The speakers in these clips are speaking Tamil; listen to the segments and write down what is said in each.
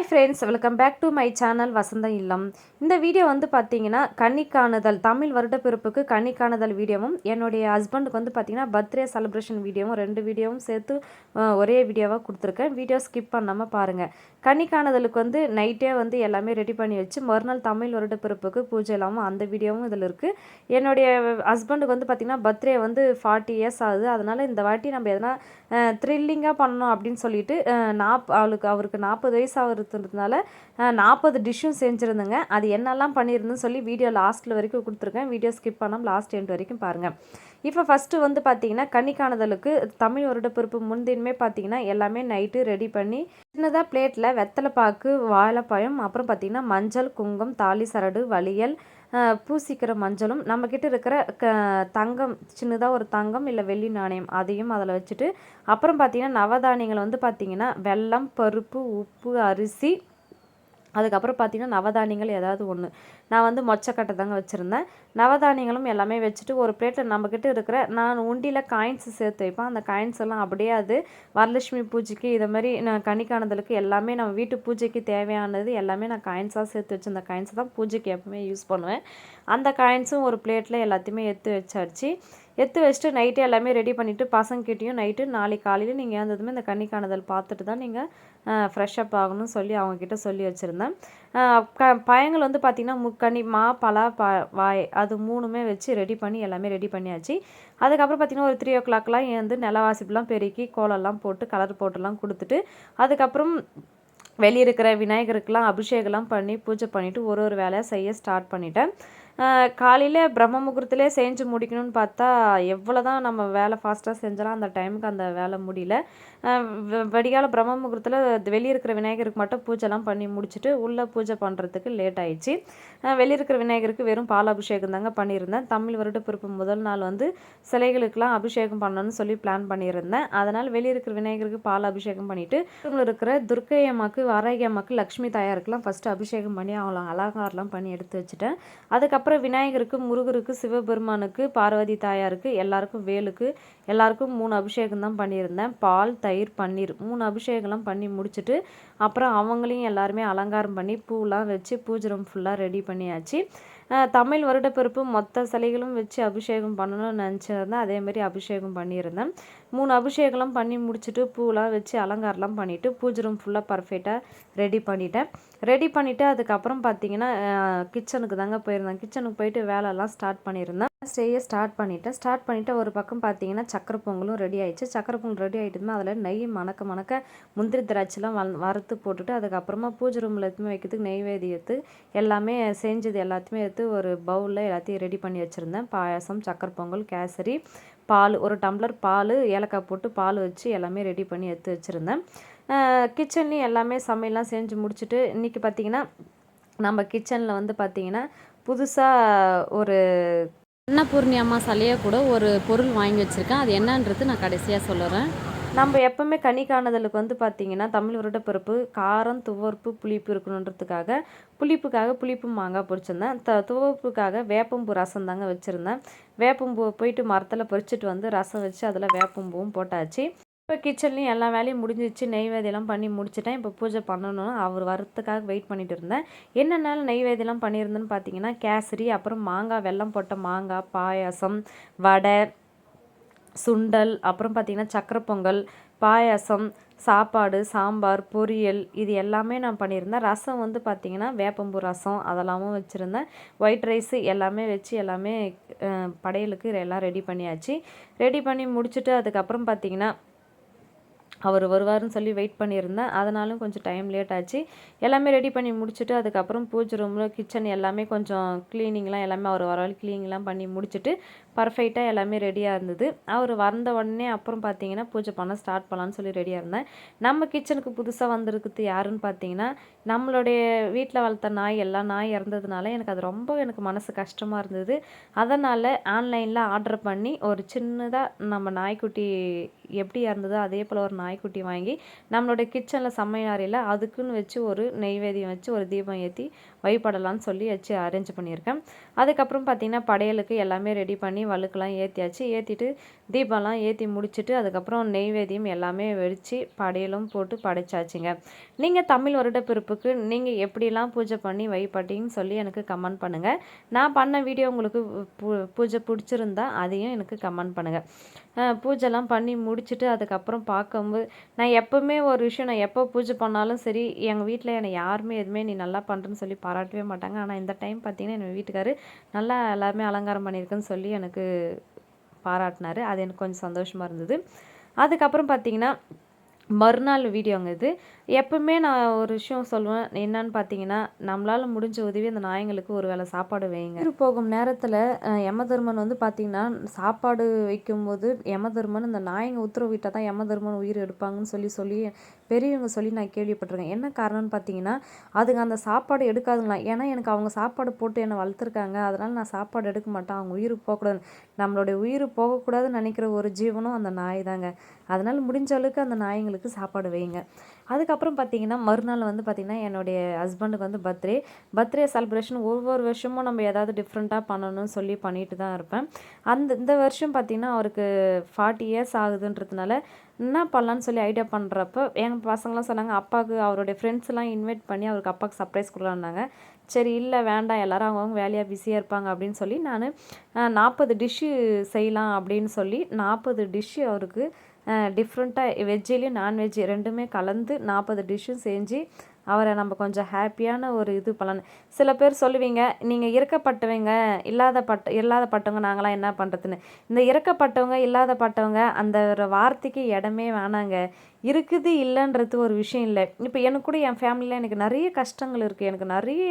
Hi friends, welcome back to my channel Vasantha Illam. இந்த வீடியோ வந்து பார்த்தீங்கன்னா கன்னிக்காணுதல், தமிழ் வருடப்பிறப்புக்கு கன்னிக்காணுதல் வீடியோவும் என்னுடைய ஹஸ்பண்டுக்கு வந்து பார்த்தீங்கன்னா பர்த்டே செலிப்ரேஷன் வீடியோவும் 2 வீடியோவும் சேர்த்து ஒரே வீடியோவாக கொடுத்துருக்கேன். வீடியோ ஸ்கிப் பண்ணாமல் பாருங்கள். கன்னிக்காணுதலுக்கு வந்து நைட்டே வந்து எல்லாமே ரெடி பண்ணி வச்சு மறுநாள் தமிழ் வருடப்பிறப்புக்கு பூஜை இல்லாமல் அந்த வீடியோவும் இதில் இருக்குது. என்னுடைய ஹஸ்பண்டுக்கு வந்து பார்த்திங்கன்னா பர்த்டே வந்து 40 இயர்ஸ் ஆகுது. அதனால் இந்த வாட்டி நம்ம எதனா த்ரில்லிங்காக பண்ணணும் அப்படின்னு சொல்லிட்டு அவருக்கு 40 வயசு ஆகிறதுனால 40 டிஷ்ஷும் செஞ்சுருந்தேங்க. அது என்னெல்லாம் பண்ணியிருந்தேன்னு சொல்லி வீடியோ லாஸ்ட்டில் வரைக்கும் கொடுத்துருக்கேன். வீடியோ ஸ்கிப் பண்ணாமல் லாஸ்ட் எண்ட் வரைக்கும் பாருங்கள். இப்போ ஃபஸ்ட்டு வந்து பார்த்திங்கன்னா கன்னிக்காணுதலுக்கு தமிழ் வருடப்பிறப்பு முன்தினமே பார்த்திங்கன்னா எல்லாமே நைட்டு ரெடி பண்ணி சின்னதாக பிளேட்டில் வெத்தலை பாக்கு, வாழைப்பழம், அப்புறம் பார்த்திங்கன்னா மஞ்சள், குங்குமம், தாலி சரடு, வளையல், பூசிக்கிற மஞ்சளும், நம்மக்கிட்ட இருக்கிற தங்கம், சின்னதாக ஒரு தங்கம் இல்லை வெள்ளி நாணயம் அதையும் அதில் வச்சுட்டு, அப்புறம் பார்த்திங்கன்னா நவதானியங்கள் வந்து பார்த்திங்கன்னா வெல்லம், பருப்பு, உப்பு, அரிசி, அதுக்கப்புறம் பார்த்திங்கன்னா நவதானியங்கள் ஏதாவது ஒன்று. நான் வந்து மொச்சக்கட்டை தாங்க வச்சுருந்தேன். நவதானியங்களும் எல்லாமே வச்சுட்டு ஒரு பிளேட்டில் நம்மக்கிட்ட இருக்கிற நான் உண்டியில் காயின்ஸு சேர்த்து வைப்பேன். அந்த காயின்ஸ் எல்லாம் அப்படியே அது வரலட்சுமி பூஜைக்கு இதை மாதிரி நான் கன்னிக்காணுதலுக்கு எல்லாமே நம்ம வீட்டு பூஜைக்கு தேவையானது எல்லாமே நான் காயின்ஸாக சேர்த்து வச்சு அந்த காயின்ஸை தான் பூஜைக்கு எப்பவுமே யூஸ் பண்ணுவேன். அந்த காயின்ஸும் ஒரு பிளேட்டில் எல்லாத்தையுமே எடுத்து வச்சுட்டு நைட்டு எல்லாமே ரெடி பண்ணிவிட்டு பசங்கக்கிட்டேயும் நைட்டு நாளைக்கு காலையில் நீங்கள் ஏந்ததுமே இந்த கன்னிக்காணுதல் பார்த்துட்டு தான் நீங்கள் ஃப்ரெஷ்அப் ஆகணும்னு சொல்லி அவங்கக்கிட்ட சொல்லி வச்சுருந்தேன். பழங்கள் வந்து பார்த்திங்கன்னா முக்கனி, மா, பலா, வாய் அது 3மே வச்சு ரெடி பண்ணி எல்லாமே ரெடி பண்ணியாச்சு. அதுக்கப்புறம் பார்த்திங்கன்னா ஒரு 3 o'clockலாம் ஏந்து நிலவாசிப்புலாம் பெருக்கி கோலம்லாம் போட்டு கலர் போட்டுலாம் கொடுத்துட்டு, அதுக்கப்புறம் வெளியே இருக்கிற விநாயகருக்கெலாம் அபிஷேகம்லாம் பண்ணி பூஜை பண்ணிவிட்டு ஒரு வேலையாக செய்ய ஸ்டார்ட் பண்ணிட்டேன். காலையில் பிரம்ம முகூர்த்தத்திலே செஞ்சு முடிக்கணும்னு பார்த்தா எவ்வளோ தான் நம்ம வேலை ஃபாஸ்ட்டாக செஞ்சாலும் அந்த டைமுக்கு அந்த வேலை முடியல. விடிகால பிரம்ம முகூர்த்தத்தில் வெளியே இருக்கிற விநாயகருக்கு மட்டும் பூஜைலாம் பண்ணி முடிச்சுட்டு உள்ளே பூஜை பண்ணுறதுக்கு லேட் ஆயிடுச்சு. வெளியே இருக்கிற விநாயகருக்கு வெறும் பால் அபிஷேகம் தாங்க பண்ணியிருந்தேன். தமிழ் வருடப்பிறப்பு முதல் நாள் வந்து சிலைகளுக்கெல்லாம் அபிஷேகம் பண்ணணும்னு சொல்லி பிளான் பண்ணியிருந்தேன். அதனால் வெளியே இருக்கிற விநாயகருக்கு பால் அபிஷேகம் பண்ணிவிட்டு இருக்கிற துர்க்கை அம்மாவுக்கு, வாராகி அம்மாவுக்கு, லக்ஷ்மி தாயாருக்கெல்லாம் ஃபஸ்ட்டு அபிஷேகம் பண்ணி அவங்கள அலங்காரம்லாம் பண்ணி எடுத்து வச்சுட்டேன். அதுக்கப்புறம் விநாயகருக்கு, முருகருக்கு, சிவபெருமானுக்கு, பார்வதி தாயாருக்கு, எல்லாருக்கும் வேலுக்கு எல்லாருக்கும் 3 அபிஷேகம் தான் பண்ணியிருந்தேன். பால், தயிர், பன்னீர் 3 அபிஷேகம்லாம் பண்ணி முடிச்சுட்டு அப்புறம் அவங்களையும் எல்லாருமே அலங்காரம் பண்ணி பூலாம் வச்சு பூஜை ரூம் ஃபுல்லாக ரெடி பண்ணியாச்சு. தமிழ் வருடப்பிறப்பு மொத்த சிலைகளும் வச்சு அபிஷேகம் பண்ணணும்னு நினச்சிருந்தேன். அதேமாதிரி அபிஷேகம் பண்ணியிருந்தேன். 3 அபிஷேகம்லாம் பண்ணி முடிச்சுட்டு பூலாம் வச்சு அலங்காரம்லாம் பண்ணிவிட்டு பூஜை ரூம் ஃபுல்லாக பர்ஃபெக்டாக ரெடி பண்ணிவிட்டு அதுக்கப்புறம் பார்த்திங்கன்னா கிச்சனுக்கு தாங்க போயிருந்தேன். கிச்சனுக்கு போயிட்டு வேலைலாம் ஸ்டார்ட் பண்ணியிருந்தேன். ஸ்டார்ட் பண்ணிவிட்டு ஒரு பக்கம் பார்த்திங்கன்னா சக்கரை பொங்கலும் ரெடி ஆகிடுச்சு. சக்கரை பொங்கல் ரெடி ஆகிட்டுமே அதில் நெய் மணக்க முந்திரி திராட்சைலாம் வறுத்து போட்டுட்டு அதுக்கப்புறமா பூஜை ரூமில் எடுத்துமே வைக்கிறதுக்கு நெய்வேதியத்து எல்லாமே செஞ்சது எல்லாத்தையுமே எடுத்து ஒரு பவுலில் எல்லாத்தையும் ரெடி பண்ணி வச்சுருந்தேன். பாயாசம், சக்கரை பொங்கல், கேசரி, பால், ஒரு டம்ளர் பால், ஏலக்காய் போட்டு பால் வச்சு எல்லாமே ரெடி பண்ணி எடுத்து வச்சுருந்தேன். கிச்சன்லேயும் எல்லாமே சமையல்லாம் செஞ்சு முடிச்சுட்டு இன்றைக்கி பார்த்திங்கன்னா நம்ம கிச்சனில் வந்து பார்த்திங்கன்னா புதுசாக ஒரு அன்னபூர்ணி அம்மா சிலையாக கூட ஒரு பொருள் வாங்கி வச்சுருக்கேன். அது என்னன்றது நான் கடைசியாக சொல்லுறேன். நம்ம எப்போவுமே கன்னிக்காணுதலுக்கு வந்து பார்த்திங்கன்னா தமிழ் வருடப்பிறப்பு காரம், துவர்ப்பு, புளிப்பு இருக்கணுன்றதுக்காக புளிப்பு மாங்காய் பொரிச்சிருந்தேன். துவர்ப்புக்காக வேப்பம்பூ ரசம் தாங்க வச்சுருந்தேன். வேப்பம்பூ போயிட்டு மரத்தில் பறிச்சிட்டு வந்து ரசம் வச்சு அதில் வேப்பம்பூவும் போட்டாச்சு. இப்போ கிச்சன்லேயும் எல்லா வேலையும் முடிஞ்சிச்சு. நெய்வேதியெல்லாம் பண்ணி முடிச்சிட்டேன். இப்போ பூஜை பண்ணணும். அவர் வரத்துக்காக வெயிட் பண்ணிட்டு இருந்தேன். என்னென்னால நெய்வேதியெல்லாம் பண்ணியிருந்தேன்னு பார்த்தீங்கன்னா கேசரி, அப்புறம் மாங்காய், வெல்லம் போட்ட மாங்காய், பாயாசம், வடை, சுண்டல், அப்புறம் பார்த்திங்கன்னா சக்கரை பொங்கல், பாயாசம், சாப்பாடு, சாம்பார், பொரியல் இது எல்லாமே நான் பண்ணியிருந்தேன். ரசம் வந்து பார்த்திங்கன்னா வேப்பம்பூ ரசம் அதெல்லாமும் வச்சுருந்தேன். ஒயிட் ரைஸு எல்லாமே வச்சு எல்லாமே படையலுக்கு எல்லாம் ரெடி பண்ணியாச்சு. ரெடி பண்ணி முடிச்சுட்டு அதுக்கப்புறம் பார்த்திங்கன்னா அவர் வருவார்னு சொல்லி வெயிட் பண்ணியிருந்தேன். அதனாலும் கொஞ்சம் டைம் லேட் ஆச்சு. எல்லாமே ரெடி பண்ணி முடிச்சுட்டு அதுக்கப்புறம் பூஜை ரூமில் கிச்சன் எல்லாமே கொஞ்சம் க்ளீனிங்லாம் எல்லாமே அவர் வர க்ளீனிங்லாம் பண்ணி முடிச்சுட்டு பர்ஃபெக்டாக எல்லாமே ரெடியாக இருந்தது. அவர் வந்த உடனே அப்புறம் பார்த்திங்கன்னா பூஜை பண்ண ஸ்டார்ட் பண்ணலான்னு சொல்லி ரெடியாக இருந்தேன். நம்ம கிச்சனுக்கு புதுசாக வந்திருக்குது யாருன்னு பார்த்திங்கன்னா நம்மளுடைய வீட்டில் வளர்த்த நாய், எல்லா நாய் இறந்ததுனால எனக்கு மனசு கஷ்டமாக இருந்தது. அதனால் ஆன்லைனில் ஆர்டர் பண்ணி ஒரு சின்னதாக நம்ம நாய்க்குட்டி எப்படி இறந்ததோ அதே போல் ஒரு நாய்க்குட்டி வாங்கி நம்மளுடைய கிச்சனில் சமையல் அறையில் அதுக்குன்னு வச்சு ஒரு நெய்வேதியம் வச்சு ஒரு தீபம் ஏற்றி வழிபடலான்னு சொல்லி வச்சு அரேஞ்ச் பண்ணியிருக்கேன். அதுக்கப்புறம் பார்த்திங்கன்னா படையலுக்கு எல்லாமே ரெடி பண்ணி வழுக்கெல்லாம் ஏற்றியாச்சு. ஏற்றிட்டு தீபம்லாம் ஏற்றி முடிச்சுட்டு அதுக்கப்புறம் நெய்வேத்தியம் எல்லாமே வெடித்து படையலும் போட்டு படைச்சாச்சுங்க. நீங்கள் தமிழ் வருடப்பிறப்புக்கு நீங்கள் எப்படிலாம் பூஜை பண்ணி வழிபட்டீங்கன்னு சொல்லி எனக்கு கமெண்ட் பண்ணுங்கள். நான் பண்ண வீடியோ உங்களுக்கு பூஜை பிடிச்சிருந்தா அதையும் எனக்கு கமெண்ட் பண்ணுங்கள். பூஜைலாம் பண்ணி முடிச்சுட்டு அதுக்கப்புறம் பார்க்கும்போது நான் எப்போவுமே ஒரு விஷயம் நான் எப்போ பூஜை பண்ணாலும் சரி எங்கள் வீட்டில் என்னை யாருமே எதுவுமே நீ நல்லா பண்ணுறேன்னு சொல்லி பாராட்டவே மாட்டாங்க. ஆனால் இந்த டைம் பார்த்தீங்கன்னா எங்கள் வீட்டுக்காரு நல்லா எல்லாருமே அலங்காரம் பண்ணியிருக்குன்னு சொல்லி எனக்கு பாராட்டினார். அது எனக்கு கொஞ்சம் சந்தோஷமாக இருந்தது. அதுக்கப்புறம் பார்த்தீங்கன்னா மறுநாள் வீடியோங்க இது. எப்பவுமே நான் ஒரு விஷயம் சொல்லுவேன், என்னன்னு பார்த்தீங்கன்னா நம்மளால் முடிஞ்ச உதவி அந்த நாய்ங்களுக்கு ஒரு வேளை சாப்பாடு வைங்க. உயிர் போகும் நேரத்தில் யமதர்மன் வந்து பார்த்தீங்கன்னா சாப்பாடு வைக்கும்போது யமதர்மன் இந்த நாய்ங்க உத்தரவிட்டால் தான் யமதர்மன் உயிர் எடுப்பாங்கன்னு சொல்லி பெரியவங்க சொல்லி நான் கேள்விப்பட்டிருக்கேன். என்ன காரணம்னு பார்த்தீங்கன்னா அதுங்க அந்த சாப்பாடு எடுக்காதுங்களாம். ஏன்னா எனக்கு அவங்க சாப்பாடு போட்டு என்னை வளர்த்துருக்காங்க, அதனால் நான் சாப்பாடு எடுக்க மாட்டேன், அவங்க உயிர் போகக்கூடாது. நம்மளுடைய உயிர் போகக்கூடாதுன்னு நினைக்கிற ஒரு ஜீவனும் அந்த நாய் தாங்க. அதனால் முடிஞ்ச அளவுக்கு அந்த நாய்ங்களுக்கு சாப்பாடு வைங்க. அதுக்கப்புறம் பார்த்தீங்கன்னா மறுநாள் வந்து பார்த்திங்கன்னா என்னுடைய ஹஸ்பண்டுக்கு வந்து பர்த்டே செலிப்ரேஷன் ஒவ்வொரு வருஷமும் நம்ம ஏதாவது டிஃப்ரெண்ட்டாக பண்ணணும்னு சொல்லி பண்ணிட்டு தான் இருப்பேன். இந்த வருஷம் பார்த்திங்கன்னா அவருக்கு 40 இயர்ஸ் ஆகுதுன்றதுனால என்ன பண்ணலான்னு சொல்லி ஐடியா பண்ணுறப்போ எங்கள் பசங்களாம் சொன்னாங்க, அப்பாவுக்கு அவருடைய ஃப்ரெண்ட்ஸ்லாம் இன்வைட் பண்ணி அவருக்கு அப்பாவுக்கு சர்ப்ரைஸ் கொடுக்கலான்னாங்க. சரி இல்லை வேண்டாம், எல்லோரும் அவங்கவுங்க வேலையாக பிஸியாக இருப்பாங்க அப்படின்னு சொல்லி நான் 40 டிஷ்ஷு செய்யலாம் அப்படின்னு சொல்லி 40 டிஷ்ஷு அவருக்கு டிஃப்ரெண்ட்டாக வெஜ்ஜிலையும் நான்வெஜ் ரெண்டுமே கலந்து 40 டிஷ்ஷும் செஞ்சு அவரை நம்ம கொஞ்சம் ஹாப்பியான ஒரு இது பண்ணணும். சில பேர் சொல்லுவீங்க, நீங்கள் இறக்கப்பட்டவங்க இல்லாதப்பட்டவங்க நாங்களாம் என்ன பண்ணுறதுன்னு. இந்த இறக்கப்பட்டவங்க இல்லாதப்பட்டவங்க அந்த ஒரு வார்த்தைக்கு இடமே வேணாங்க. இருக்குது இல்லைன்றது ஒரு விஷயம் இல்லை. இப்போ எனக்கு கூட என் ஃபேமிலியில் எனக்கு நிறைய கஷ்டங்கள் இருக்குது,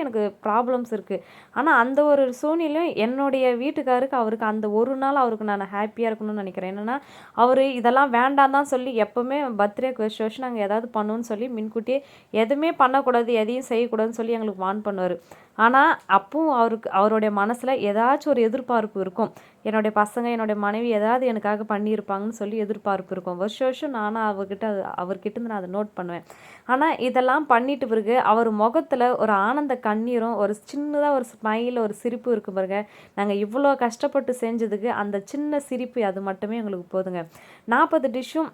எனக்கு ப்ராப்ளம்ஸ் இருக்குது. ஆனால் அந்த ஒரு சூழ்நிலையும் என்னுடைய வீட்டுக்காருக்கு அவருக்கு அந்த ஒரு நாள் அவருக்கு நான் ஹாப்பியாக இருக்கணும்னு நினைக்கிறேன். என்னென்னா அவர் இதெல்லாம் வேண்டாம் தான் சொல்லி எப்போவுமே பர்த்டேக்கு வருஷம் நாங்கள் ஏதாவது பண்ணணும்னு சொல்லி முன்கூட்டியே எதுவுமே பண்ணக்கூடாது, எதையும் செய்யக்கூடாதுன்னு சொல்லி எங்களுக்கு வார்ன் பண்ணுவார். ஆனால் அப்பவும் அவருடைய மனசில் ஏதாச்சும் ஒரு எதிர்பார்ப்பு இருக்கும். என்னுடைய பசங்க என்னுடைய மனைவி ஏதாவது எனக்காக பண்ணியிருப்பாங்கன்னு சொல்லி எதிர்பார்ப்பு இருக்கும். வருஷம் நானும் அவர்கிட்ட நான் அதை நோட் பண்ணுவேன். ஆனால் இதெல்லாம் பண்ணிட்டு பிறகு அவர் முகத்தில் ஒரு ஆனந்த கண்ணீரும் ஒரு சின்னதாக ஒரு ஸ்மைல் ஒரு சிரிப்பு இருக்கு பாருங்க. நாங்கள் இவ்வளோ கஷ்டப்பட்டு செஞ்சதுக்கு அந்த சின்ன சிரிப்பு அது மட்டுமே எங்களுக்கு போதுங்க. 40 டிஷ்ஷும்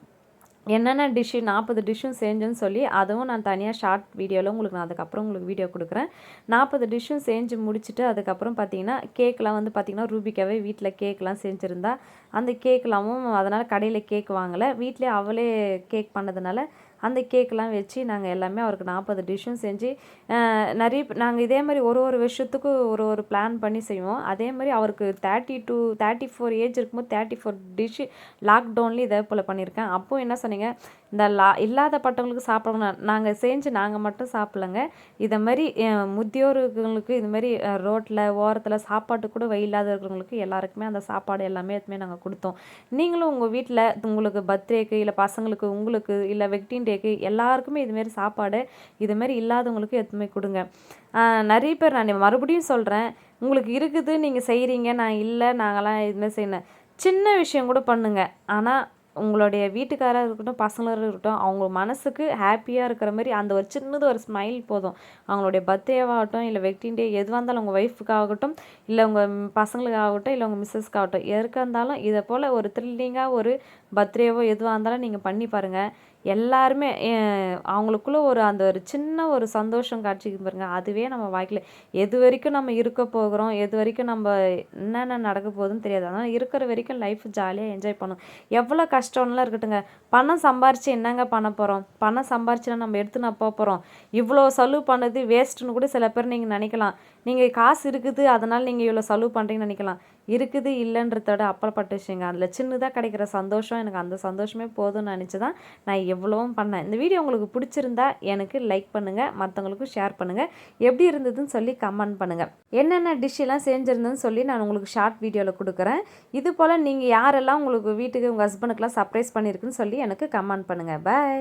என்னென்ன 40 டிஷ்ஷும் செஞ்சேன்னு சொல்லி அதுவும் நான் தனியாக ஷார்ட் வீடியோவில் நான் அதுக்கப்புறம் உங்களுக்கு வீடியோ கொடுக்குறேன். 40 டிஷ்ஷும் செஞ்சு முடிச்சுட்டு அதுக்கப்புறம் பார்த்தீங்கன்னா கேக்கெலாம் வந்து பார்த்திங்கன்னா ரூபிக்காவே வீட்டில் கேக்கெலாம் செஞ்சுருந்தா. அந்த கேக்கெலாமும் அதனால் கடையில் கேக் வாங்கலை, வீட்டிலே அவளே கேக் பண்ணதுனால அந்த கேக்கெலாம் வச்சு நாங்கள் எல்லாமே அவருக்கு 40 டிஷ்ஷும் செஞ்சு நாங்கள் இதே மாதிரி ஒரு வருஷத்துக்கு ஒரு பிளான் பண்ணி செய்வோம். அதே மாதிரி அவருக்கு 34 ஏஜ் இருக்கும்போது 34 டிஷ்ஷு லாக்டவுன்லேயும் இதே போல் பண்ணியிருக்கேன். அப்போது என்ன சொன்னீங்க, இந்த இல்லாதப்பட்டவங்களுக்கு சாப்பிடணும், நாங்கள் செஞ்சு நாங்கள் மட்டும் சாப்பிட்லங்க, இதை மாதிரி முதியோர்களுக்கு இது மாதிரி ரோட்டில் ஓரத்தில் சாப்பாட்டு கூட வழி இல்லாத இருக்கிறவங்களுக்கு எல்லாருக்குமே அந்த சாப்பாடு எல்லாமே எதுவுமே நாங்கள் கொடுத்தோம். நீங்களும் உங்கள் வீட்டில் உங்களுக்கு பர்த்டேக்கு இல்லை பசங்களுக்கு உங்களுக்கு இல்லை வெட்டிங் டேக்கு எல்லாருக்குமே இதுமாரி சாப்பாடு இதுமாரி இல்லாதவங்களுக்கு எதுவுமே கொடுங்க. நிறைய பேர் நான் மறுபடியும் சொல்கிறேன், உங்களுக்கு இருக்குது நீங்கள் செய்கிறீங்க, நான் இல்லை நாங்களாம் இதுமாரி செய்யணும், சின்ன விஷயம் கூட பண்ணுங்கள். ஆனால் உங்களுடைய வீட்டுக்காராக இருக்கட்டும் பசங்களாக இருக்கட்டும் அவங்க மனசுக்கு ஹாப்பியாக இருக்கிற மாதிரி அந்த ஒரு சின்னது ஒரு ஸ்மைல் போதும். அவங்களுடைய பர்த்டேவாகட்டும் இல்லை வெட்டிங் டே எதுவாக இருந்தாலும் உங்கள் ஒய்ஃபுக்காகட்டும் இல்லை உங்கள் பசங்களுக்காகட்டும் இல்லை உங்கள் மிஸ்ஸஸ்க்காகட்டும் எதுக்காக இருந்தாலும் இதை போல் ஒரு த்ரில்லிங்காக ஒரு பர்த்டேவோ எதுவாக இருந்தாலும் நீங்கள் பண்ணி பாருங்கள். எல்லாருமே அவங்களுக்குள்ள அந்த ஒரு சின்ன ஒரு சந்தோஷம் காட்சிக்கு பாருங்க. அதுவே நம்ம வாழ்க்கையில் எது வரைக்கும் நம்ம இருக்க போகிறோம், எது வரைக்கும் நம்ம என்னென்ன நடக்க போகுதுன்னு தெரியாது. அதனால் இருக்கிற வரைக்கும் லைஃப் ஜாலியாக என்ஜாய் பண்ணணும். எவ்வளோ கஷ்டம்லாம் இருக்கட்டுங்க, பணம் சம்பாரித்து என்னங்க பண்ண போகிறோம், பணம் சம்பாரிச்சுனா நம்ம எடுத்து நான் போகிறோம், இவ்வளோ செலவு பண்ணது வேஸ்ட்டுன்னு கூட சில பேர் நீங்கள் நினைக்கலாம். நீங்கள் காசு இருக்குது அதனால் நீங்கள் இவ்வளோ செலவு பண்ணுறீங்கன்னு நினைக்கலாம். இருக்குது இல்லைன்றதோட அப்புறப்பட்ட விஷயங்க. அதில் சின்னதாக கிடைக்கிற சந்தோஷம் எனக்கு அந்த சந்தோஷமே போதும்னு நினச்சி தான் நான் எவ்வளவும் பண்ணேன். இந்த வீடியோ உங்களுக்கு பிடிச்சிருந்தா எனக்கு லைக் பண்ணுங்கள், மற்றவங்களுக்கும் ஷேர் பண்ணுங்கள், எப்படி இருந்ததுன்னு சொல்லி கமெண்ட் பண்ணுங்கள். என்னென்ன டிஷ்ஷெல்லாம் செஞ்சுருந்தேன்னு சொல்லி நான் உங்களுக்கு ஷார்ட் வீடியோவில் கொடுக்குறேன். இது போல் நீங்கள் யாரெல்லாம் உங்களுக்கு வீட்டுக்கு உங்கள் ஹஸ்பண்டுக்கெலாம் சர்ப்ரைஸ் பண்ணியிருக்குன்னு சொல்லி எனக்கு கமெண்ட் பண்ணுங்கள். பாய்.